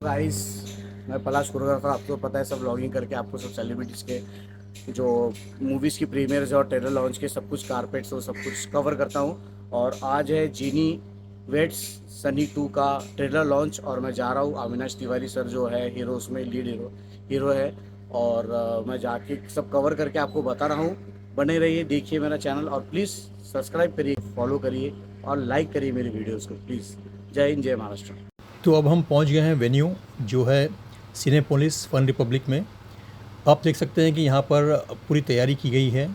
Guys, मैं पलाश choreographer. आपको पता है, सब लॉगिंग करके आपको सब सेलिब्रिटीज़ के जो मूवीज़ की प्रीमियर्स और ट्रेलर लॉन्च के सब कुछ कारपेट्स और सब कुछ कवर करता हूँ। और आज है जीनी वेट्स सनी 2 का ट्रेलर लॉन्च और मैं जा रहा हूँ। अविनाश तिवारी सर जो है हीरो, उसमें लीड हीरो है। और मैं जाके सब कवर करके आपको बता रहा हूँ। बने रहिए, देखिए मेरा चैनल और प्लीज़ सब्सक्राइब करिए, फॉलो करिए और लाइक करिए मेरी वीडियोज़ को प्लीज़। जय हिंद, जय महाराष्ट्र। तो अब हम पहुंच गए हैं वेन्यू जो है सिनेपोलिस फन रिपब्लिक में। आप देख सकते हैं कि यहाँ पर पूरी तैयारी की गई है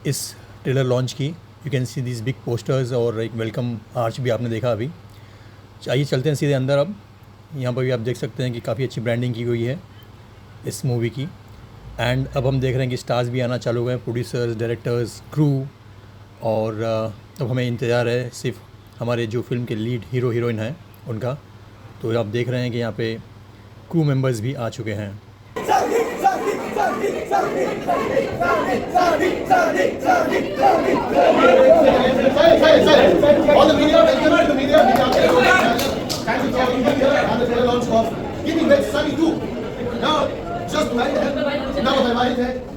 इस ट्रेलर लॉन्च की। You can see this big posters और एक वेलकम आर्च भी आपने देखा अभी। आइए चलते हैं सीधे अंदर। अब यहाँ पर भी आप देख सकते हैं कि काफ़ी अच्छी ब्रांडिंग की गई है इस मूवी की। एंड अब हम देख रहे हैं कि स्टार्स भी आना चालू हुए हैं, प्रोड्यूसर्स, डायरेक्टर्स, क्रू। और अब हमें इंतज़ार है सिर्फ हमारे जो फिल्म के लीड हीरो हीरोइन हैं उनका। तो आप देख रहे हैं कि यहाँ पे क्रू मेंबर्स भी आ चुके हैं।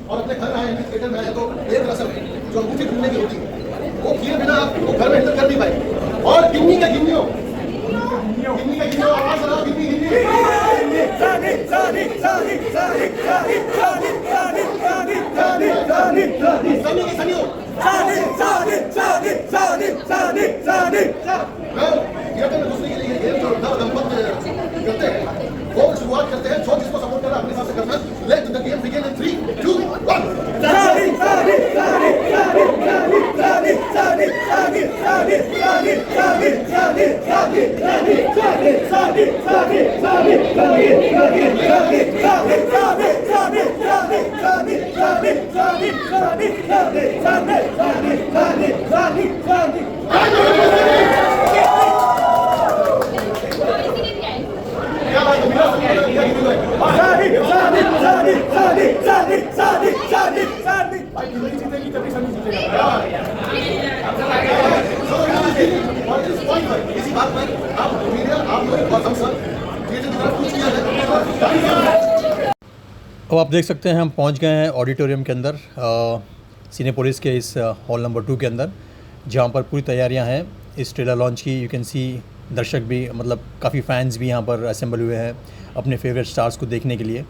और अपने घर आए थिएटर में आए तो एक रस्म जो अंगूठी ढूंढने की होती है वो किए बिना आप घर में एंटर कर नहीं पाए। और गिन्नी का गिन्नी हो आवाज लगाओ, गिन्नी गिन्नी सनी की सनी हो दूसरे के लिए गेम जो दंपत्ति करते हैं वो शुरुआत करते हैं। जो जिसको सपोर्ट कर रहा है अपने हिसाब से करना है। Let the game begin in 3, 2, इसी बात पर आप मीडिया आप लोग और हम सब थिएटर की तरफ कुछ किया है। अब आप देख सकते हैं हम पहुंच गए हैं ऑडिटोरियम के अंदर, सिनेपोलिस के इस हॉल नंबर 2 के अंदर, जहां पर पूरी तैयारियां हैं इस ट्रेलर लॉन्च की। यू कैन सी दर्शक भी, मतलब काफ़ी फैंस भी यहाँ पर असेंबल हुए हैं अपने फेवरेट स्टार्स को देखने के लिए।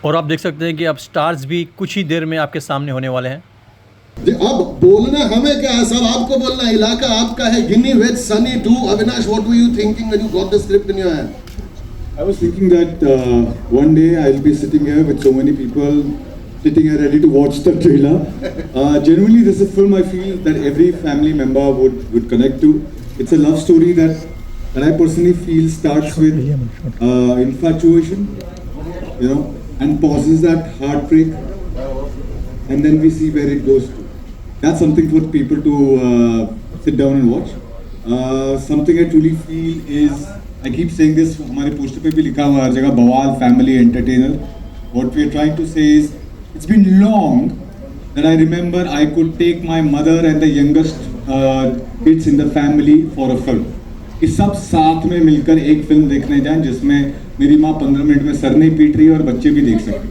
और आप देख सकते हैं कि अब स्टार्स भी कुछ ही देर में आपके सामने होने वाले हैं। अब बोलना हमें क्या है, सब आपको बोलना है। इलाका आपका है। Ginny was Sunny 2, Avinash, what were you thinking when you got the script in your hand? I was thinking that one day I'll be sitting here with so many people sitting here ready to watch the trailer. Genuinely, this is a film I feel that every family member would connect to. It's a love story that I personally feel starts with infatuation, and pauses at heartbreak, and then we see where it goes to. That's something for people to sit down and watch. Something I truly feel is, I keep saying this, हमारे poster पे भी लिखा हुआ हर जगह, बवाल family entertainer. What we are trying to say is, it's been long that I remember I could take my mother and the youngest kids in the family for a film. कि सब साथ में मिलकर एक फिल्म देखने जाएं जिसमें मेरी माँ 15 मिनट में सर नहीं पीट रही है और बच्चे भी देख सकें.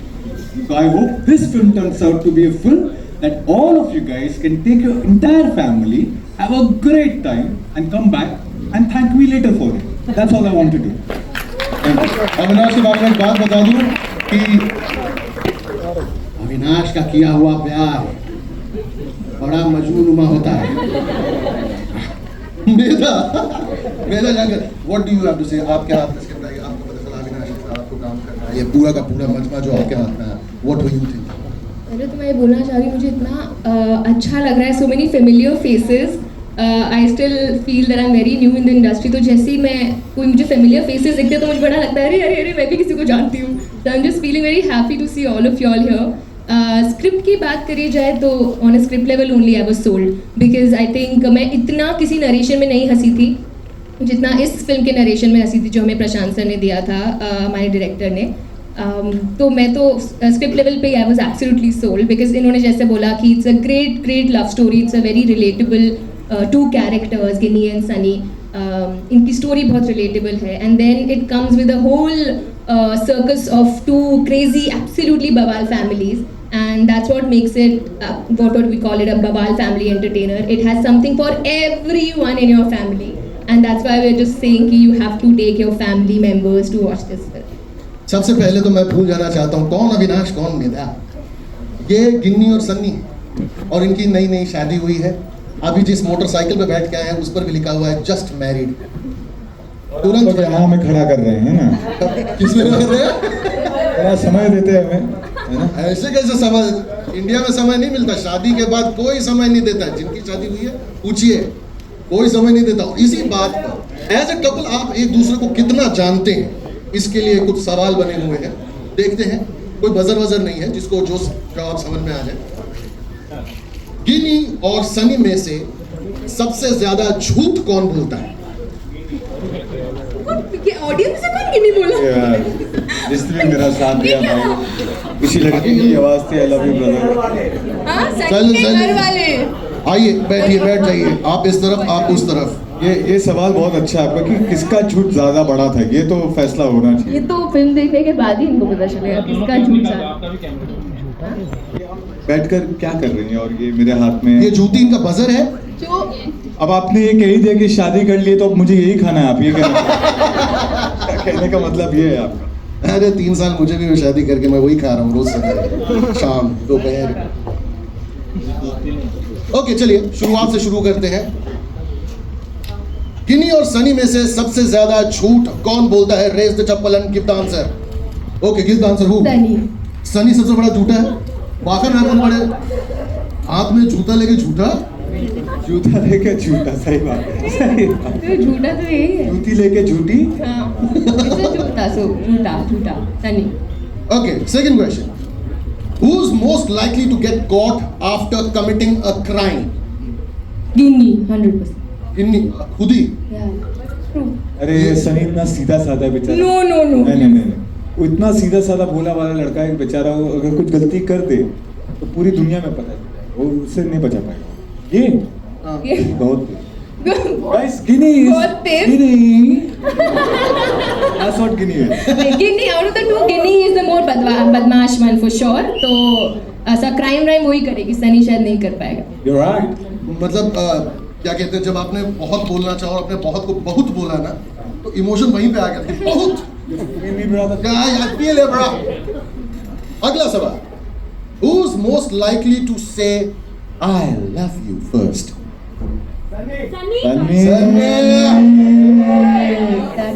So I hope this film turns out to be a film that all of you guys can take your entire family, have a great time and come back and thank me later for it. That's all I want to do. Avinash के बारे में एक बात बता दूं कि अविनाश का किया हुआ प्यार बड़ा मजनूनुमा होता है। मेरा जाकर what do you have to say? आपके हाथ में स्क्रिप्ट आई, आपको पता चला अविनाश के साथ आपको काम करना है, ये पूरा का पूरा मजमा जो आपके हाथ में है, what were you thinking? पहले तो मैं ये बोलना चाह रही हूँ, मुझे इतना अच्छा लग रहा है, so many familiar faces. I still feel that I'm very new in the industry. तो जैसे ही कोई मुझे familiar faces दिखते हैं तो मुझे बड़ा लगता है अरे मैं भी किसी को जानती हूँ. So I'm just feeling very happy to see all of you all here. Script की बात करी जाए तो on a script level only I was sold, because I think मैं इतना किसी नरेशन में नहीं हंसी थी जितना इस फिल्म के नरेशन में हंसी थी जो हमें प्रशांत सर ने दिया था, हमारे डायरेक्टर ने. तो मैं तो स्क्रिप्ट लेवल पे I was absolutely sold, because इन्होंने जैसे बोला कि it's a great love story, it's a very relatable two characters Ginny and Sunny. इनकी स्टोरी बहुत रिलेटेबल है, and then it comes with a whole circus of two crazy, absolutely Bawal families, and that's what makes it what we call it a Bawal family entertainer. It has something for everyone in your family, and that's why we're just saying कि you have to take your family members to watch this film. सबसे पहले तो मैं भूल जाना चाहता हूँ कौन अविनाश कौन मेधा। ये गिन्नी और सन्नी, और इनकी नई नई शादी हुई है। अभी जिस मोटरसाइकिल पे बैठ के आए हैं उस पर भी लिखा हुआ है जस्ट मैरिड। तुरंत तो यहाँ हमें खड़ा कर रहे हैं ना, किसमें कर रहे हैं? थोड़ा समय देते हैं हमें, है ना। ऐसे कैसे समय? इंडिया में समय नहीं मिलता, शादी के बाद कोई समय नहीं देता है। जिनकी शादी हुई है पूछिए, कोई समय नहीं देता। इसी बात पर एज ए कपल आप एक दूसरे को कितना जानते हैं, इसके लिए कुछ सवाल बने हुए हैं। देखते हैं, कोई बजर वजर नहीं है, जिसको जो जवाब समझ में आ जाए। गिनी और सनी में से सबसे ज्यादा झूठ कौन बोलता है? ऑडियंस से कौन गिनी बोला? जिसने मेरा साथ दिया भाई, इसी लड़की की आवाज थी, आई लव यू ब्रदर। हाँ, चल, सनी के चल। घर वाले। आइए बैठिए, बैठ जाइए, आप इस तरफ आप उस तरफ। ये सवाल बहुत अच्छा है आपका कि किसका झूठ ज्यादा बड़ा था, ये तो फैसला होना चाहिए। ये तो फिल्म देखने के बाद ही इनको पता चलेगा किसका झूठ था। बैठकर क्या कर रही हैं? और ये मेरे हाथ में ये जूती इनका बजर है। जो अब आपने ये कह दिया कि शादी कर लिए तो अब मुझे यही खाना है, आप ये कहने का मतलब ये है आपका? अरे 3 साल मुझे भी शादी करके मैं वही खा रहा हूँ रोज सुबह शाम दोपहर। ओके चलिए शुरुआत से शुरू करते हैं। गिनी और सनी में से सबसे ज्यादा झूठ कौन बोलता है? Raise the chappal and give the answer. Okay give the answer. Who? Sunny. Sunny सबसे बड़ा झूठा है। वाकई में बहुत बड़े हाथ में जूता लेके झूठा, जूता लेके झूठा, सही बात है, सही बात। तो झूठा तो यही है। जूती लेके झूठी। हाँ, इससे झूठा झूठा Sunny. Okay, second question. Who's most likely to get caught after committing a crime? गिनी 100%। गिन्नी खुद ही? अरे सनी इतना सीधा साधा बेचारा। No no no. नहीं, वो इतना सीधा साधा भोला वाला लड़का है बेचारा, वो अगर कुछ गलती कर दे तो पूरी दुनिया में पता चलेगा, वो उससे नहीं बचा पाएगा। ये बहुत गाइस, गिनी बहुत तेज। गिनी that's what गिनी है। Ginny out of the two Ginny is the more बदमाश वन फॉर श्योर। तो ऐसा क्राइम वही करेगी, सनी शायद नहीं कर पाएगा। You're right. मतलब क्या कहते हैं, जब आपने बहुत बोलना चाहो और आपने बहुत को बहुत बोला ना, तो इमोशन वहीं पे आ गया कि बहुत क्या यार फील है बड़ा। अगला सवाल। Who's most likely to say I love you first?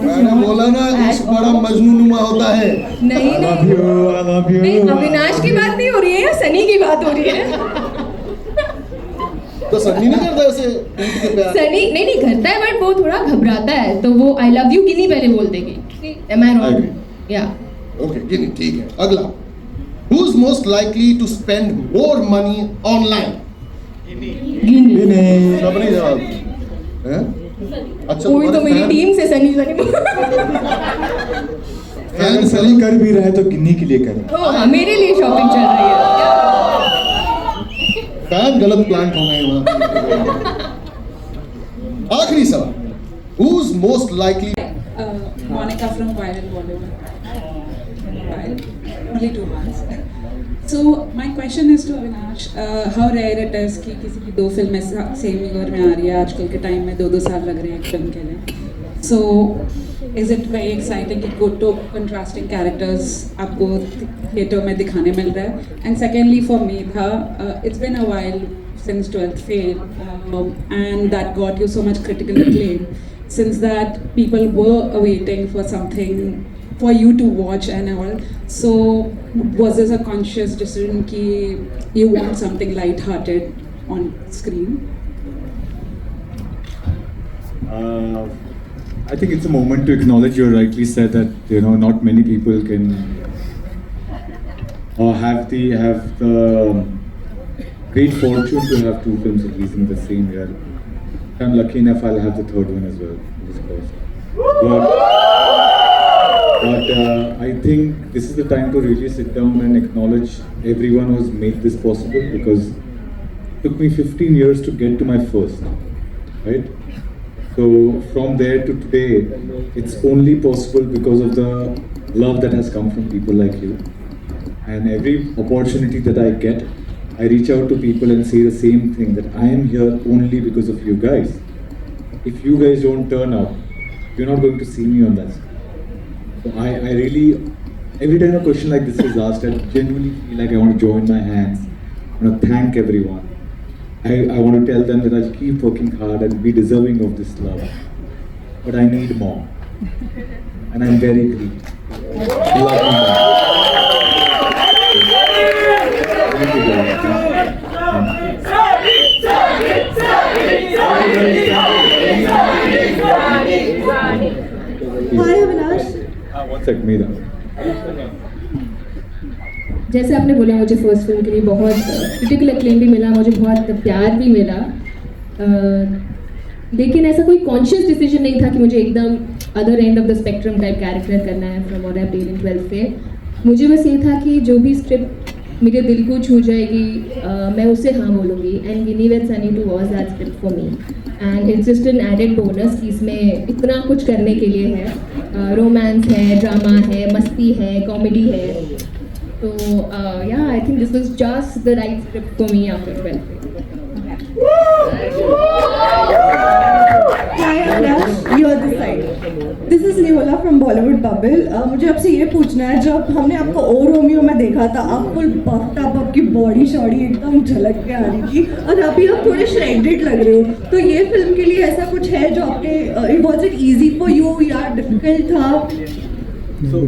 मैंने बोला ना इश्क बड़ा मजनूनुमा होता है। नहीं I love you, I love you. नहीं, अविनाश की बात नहीं हो रही है या सनी की बात हो रही है? तो सन्नी नहीं करता ऐसे टूट के प्यार? सनी नहीं करता है, बट वो थोड़ा घबराता है, तो वो आई लव यू गिनी पहले बोल देगी। Am I wrong? या ओके गिनी ठीक है। अगला। Who's most likely to spend more money online? गिनी। सब नहीं जवाब हैं? अच्छा कोई तो मेरी टीम से सनी अगर सनी कर भी रहा है तो गिन्नी के लिए कर। हाँ, मेरे लिए शॉपिंग चल रही है। फैन गलत प्लांट हो गए वहाँ। आखिरी सवाल। Who's most likely? Monica from Viral Bollywood. Viral. Only 2 months. So my question is to Avinash, how rare it is कि किसी की 2 फिल्में सेम ईयर में आ रही है। आजकल के टाइम में 2-2 साल लग रहे हैं एक फिल्म के लिए। So is it very exciting कि good to contrasting characters आपको थिएटर में दिखाने मिल रहा है? And secondly for Medha, it's been a while since 12th Fail, and that got you so much critical acclaim. Since that, people were awaiting for something for you to watch and all. So, was this a conscious decision कि you want something light-hearted on screen? I think it's a moment to acknowledge. You rightly said that not many people can have the great fortune to have 2 films released in the same year. I'm lucky enough I'll have the 3rd one as well, of course. But I think this is the time to really sit down and acknowledge everyone who's made this possible, because it took me 15 years to get to my first, right? So from there to today, it's only possible because of the love that has come from people like you. And every opportunity that I get, I reach out to people and say the same thing, that I am here only because of you guys. If you guys don't turn up, you're not going to see me on that screen. So I really, every time a question like this is asked, I genuinely feel like I want to join my hands. I want to thank everyone. I want to tell them that I'll keep working hard and be deserving of this love. But I need more. And I'm very greedy. Love me more. Thank you guys. Hi Avinash. One sec, Meera. जैसे आपने बोला मुझे first film के लिए बहुत critical acclaim भी मिला, मुझे बहुत प्यार भी मिला, लेकिन ऐसा कोई कॉन्शियस डिसीजन नहीं था कि मुझे एकदम other end of the spectrum type character करना है from what I did in 12th पे। मुझे बस ये था कि जो भी स्क्रिप्ट मेरे दिल को छू जाएगी मैं उसे हाँ बोलूँगी, and Ginny with Sunny too was that script for me, and it's just an added bonus कि इसमें इतना कुछ करने के लिए है, रोमांस है, ड्रामा है, मस्ती है, कॉमेडी है। So yeah, I think this was just the right script for me after 12th. Hi Avinash, you're this side. This is Neola from Bollywood Bubble. मुझे आपसे ये पूछना है, जब हमने आपको ओ रोमियो में देखा था, आप फुल बफ्ड अप, आपकी बॉडी शॉडी एकदम झलक के आ रही थी, और अभी आप थोड़े श्रेडेड लग रहे हो। तो ये फिल्म के लिए ऐसा कुछ है जो आपने, was it easy for you या डिफिकल्ट था?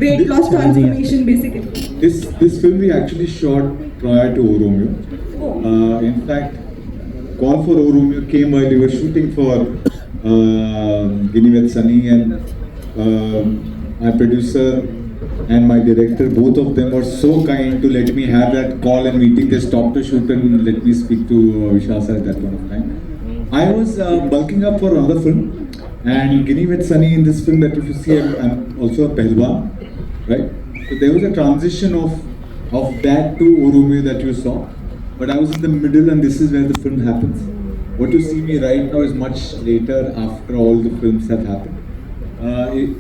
Weight loss transformation basically. This film we actually shot prior to O Romeo. In fact, call for O Romeo came while we were shooting for Ginny with Sunny, and my producer and my director, both of them were so kind to let me have that call and meeting. They stopped the shoot and let me speak to Vishal sir at that point of time. I was bulking up for another film. And Ginny with Sunny, in this film that if you see, I'm also a Pehlwan, right? So there was a transition of that to O Romeo that you saw, but I was in the middle, and this is where the film happens. What you see me right now is much later, after all the films have happened.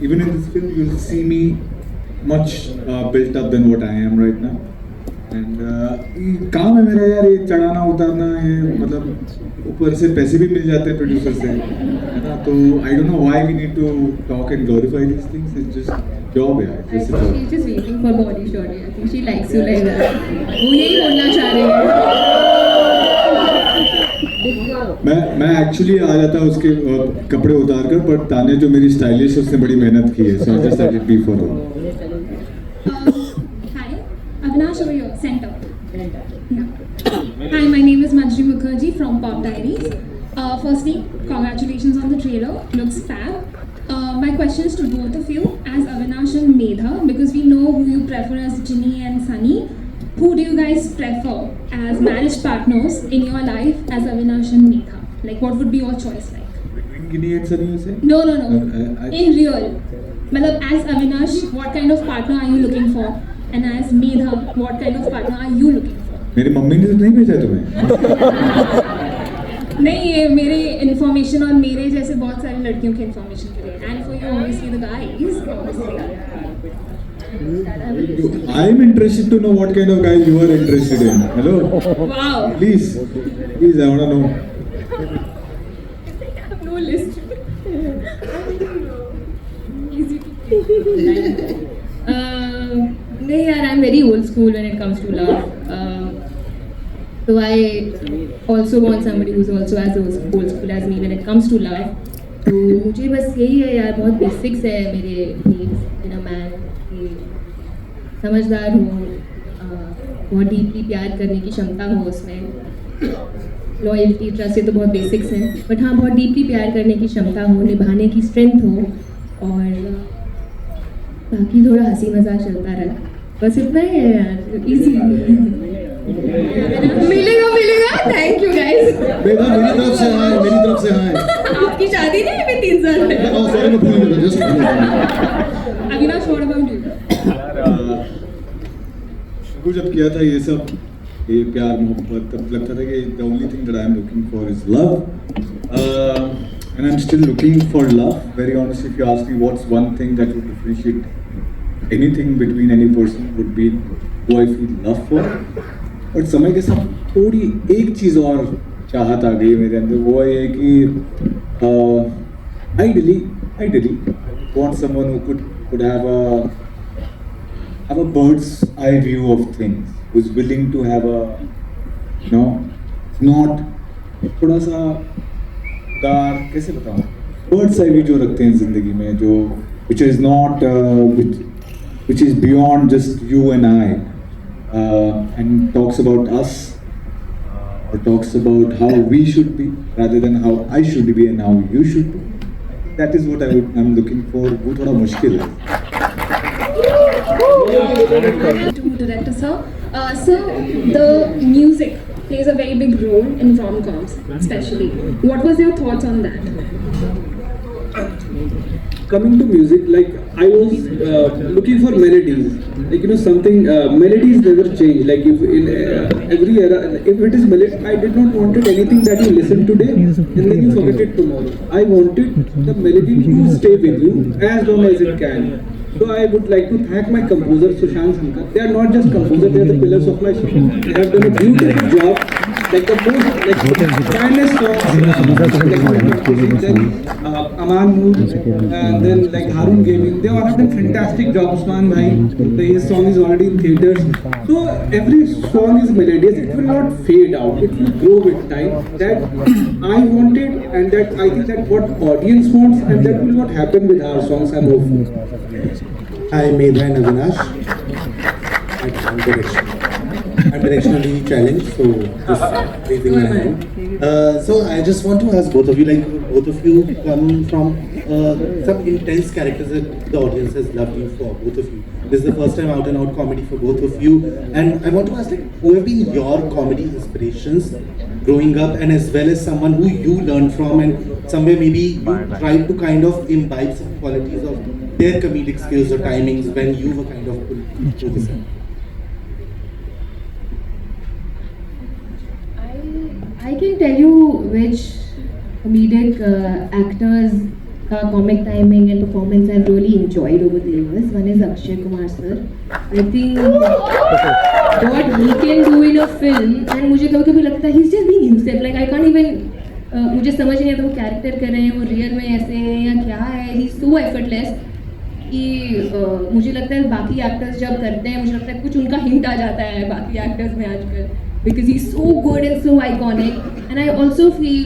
Even in this film, you will see me much built up than what I am right now. And काम है मेरा यार, ये चढ़ाना उतारना, ये मतलब ऊपर से पैसे भी मिल जाते हैं प्रोड्यूसर से, है ना? तो I don't know why we need to talk and glorify this things, it's just job है, She's just waiting for body shot. I think she likes you like that. वो यही बोलना चाह रही है। मैं एक्चुअली आ जाता उसके कपड़े उतार कर, पर ताने जो मेरी स्टाइलिश है उसने बड़ी मेहनत की है, so just let it be for her. Avinash over here, center. Yeah. Hi, my name is Manjri Mukherjee from Pop Diaries. Firstly, congratulations on the trailer. Looks fab. My question is to both of you, as Avinash and Medha, because we know who you prefer as Ginny and Sunny. Who do you guys prefer as marriage partners in your life as Avinash and Medha? Like, what would be your choice like? Between Ginny and Sunny, you say? No. I- In real. Matlab, as Avinash, what kind of partner are you looking for? And as Medha, what kind of partner are you looking for? मेरी mummy ने तो नहीं भेजा तुम्हें? नहीं, ये मेरे information और मेरे जैसे बहुत सारी लड़कियों की इन्फॉर्मेशन के लिए, and for you obviously the guys, I am interested to know what kind of guys you are interested in. Hello? Wow, Please, I want to know. No list, easy to नहीं यार, I am very old school when it comes to love, so I also want somebody who's also as old school as me when it comes to love. तो मुझे बस यही है यार, बहुत basics है मेरे needs in a man, कि समझदार हो, बहुत डीपली प्यार करने की क्षमता हो उसमें, लॉयल्टी, ट्रस्ट, ये तो बहुत बेसिक्स हैं, बट हाँ बहुत डीपली प्यार करने की क्षमता हो, निभाने की स्ट्रेंथ हो, और बाकी थोड़ा हंसी मजाक चलता रहे, बस इतना ही है यार, इजी। मिलेगा, थैंक यू गाइस। मेरा मेरी तरफ से हाय, मेरी तरफ से हाय। आपकी शादी नहीं है 3 साल में। Oh, sorry, मैं भूल गया, just Avinash, what about you? शुरू जब किया था ये सब, ये प्यार मोहब्बत, तब लगता था कि the only thing that I am looking for is love. and I'm still looking for love. Very honestly, if you ask me what's one thing that would differentiate anything between any person, would be who I feel love for. But समय के साथ थोड़ी एक चीज़ और चाहत आ गई मेरे अंदर, वो ये कि ideally want someone who could have a bird's eye view of things, who's willing to have a, you know, not थोड़ा सा डार्क, कैसे बताऊँ, bird's eye view जो रखते हैं ज़िंदगी में, जो which is not which is beyond just you and I, and talks about us, or talks about how we should be rather than how I should be and how you should be. That is what I'm looking for. वो थोड़ा मुश्किल है. To director sir, sir, the music plays a very big role in rom-coms, especially. What was your thoughts on that? Coming to music, like I was looking for melodies, like you know something. Melodies never change. Like if in every era, if it is melody, I did not wanted anything that you listen today and then you forget it tomorrow. I wanted the melody to stay with you as long as it can. So I would like to thank my composer Sushant Shankar. They are not just composers; they are the pillars of my song. They have done a beautiful job. Like the most finest songs, then Aman Noor, and then like Harun Gaming. They all have done fantastic job. Usman Bhai, his song is already in theaters. So every song is melodious. It will not fade out. It will grow with time. That I wanted, and that I think that what audience wants, and that will not happen with our songs. I'm hopeful. Hi, Medha and Avinash. I'm directionally challenged, so just raising my hand. So I just want to ask both of you, like both of you come from some intense characters that the audience has loved you for, both of you. This is the first time out and out comedy for both of you, and I want to ask, like, who have been your comedy inspirations growing up, and as well as someone who you learned from, and somewhere maybe you tried to kind of imbibe some qualities of their comedic skills or timings when you were kind of put through this. I can tell you which comedic actors का comic timing and performance I've really enjoyed over the years. One is Akshay Kumar sir. I think what he can do in a film, and मुझे कभी-कभी लगता है he's just being himself. Like I can't even मुझे समझ नहीं आता वो character कर रहे हैं, वो real में ऐसे हैं या क्या है. He's so effortless कि मुझे लगता है बाकी actors जब करते हैं, मुझे लगता है कुछ उनका hint आ जाता है बाकी actors में आजकल. Because he's so good and so iconic, and I also feel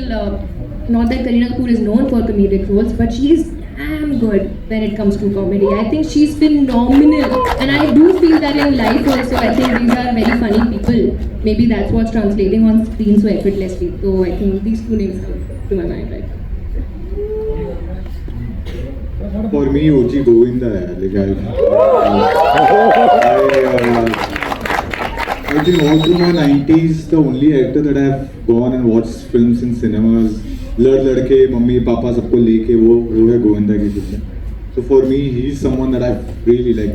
not that Kareena Kapoor is known for comedic roles, but she's damn good when it comes to comedy. I think she's phenomenal, and I do feel that in life also. I think these are very funny people. Maybe that's what's translating on screen so effortlessly. So I think these two names come to my mind right now. For me, O.G. Govinda, I think all through my 90s, the only actor that I have gone and watched films in cinemas, लड़के mummy papa सबको लेके वो है गोविंदा की film. So for me, he is someone that I really like.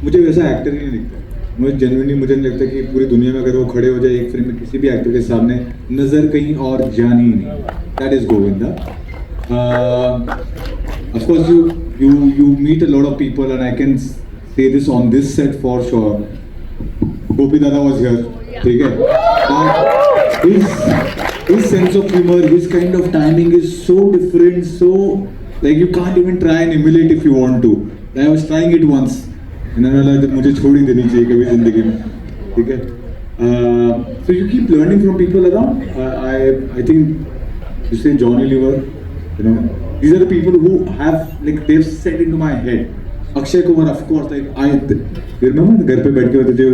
मुझे वैसा actor ही नहीं दिखता. मुझे genuinely मुझे नहीं लगता कि पूरी दुनिया में अगर वो खड़े हो जाए एक फिल्म में किसी भी एक्टर के सामने नज़र कहीं और जानी ही नहीं. That is Govinda. Of course, you meet a lot of people, and I can say this on this set for sure. Gopi Dada was here, ठीक है? His sense of humor, his kind of timing is so different, so like you can't even try and emulate if you want to. I was trying it once, and then I realized मुझे छोड़ ही देनी चाहिए कभी जिंदगी में, ठीक है? So you keep learning from people around. I think you say Johnny Lever, you know, these are the people who have like they've set into my head. Akshay Kumar, of course, like you remember घर पे बैठ के जो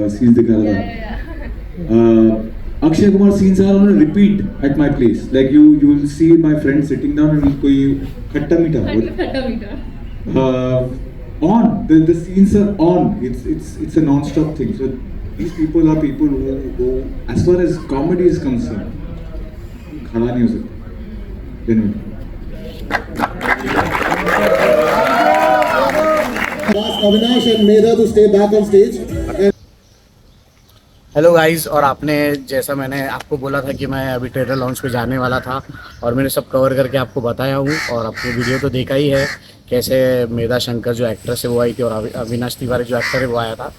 scenes दिखा रहा था. Akshay Kumar scenes are on a repeat at my place. Like you will see my friend sitting down and कोई खट्टा मीठा. On the scenes are on. It's a non-stop thing. So these people are people who as far as comedy is concerned, खड़ा नहीं हो सकता. Ask Avinash and Medha to stay back on stage. Hello guys, और आपने जैसा मैंने आपको बोला था कि मैं अभी ट्रेलर लॉन्च पे जाने वाला था और मैंने सब कवर करके आपको बताया हूँ। और आपने वीडियो तो देखा ही है कैसे मेधा शंकर जो एक्ट्रेस है वो आई थी और अविनाश तिवारी जो एक्टर है वो आया था।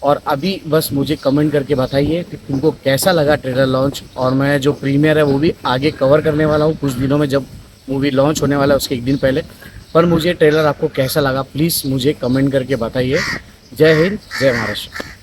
और अभी बस मुझे कमेंट करके बताइए कि तुमको कैसा लगा ट्रेलर लॉन्च। और मैं जो प्रीमियर है वो भी आगे कवर करने वाला हूँ कुछ दिनों में, जब मूवी लॉन्च होने वाला है उसके एक दिन पहले। पर मुझे ट्रेलर आपको कैसा लगा प्लीज़ मुझे कमेंट करके बताइए। जय हिंद, जय महाराष्ट्र।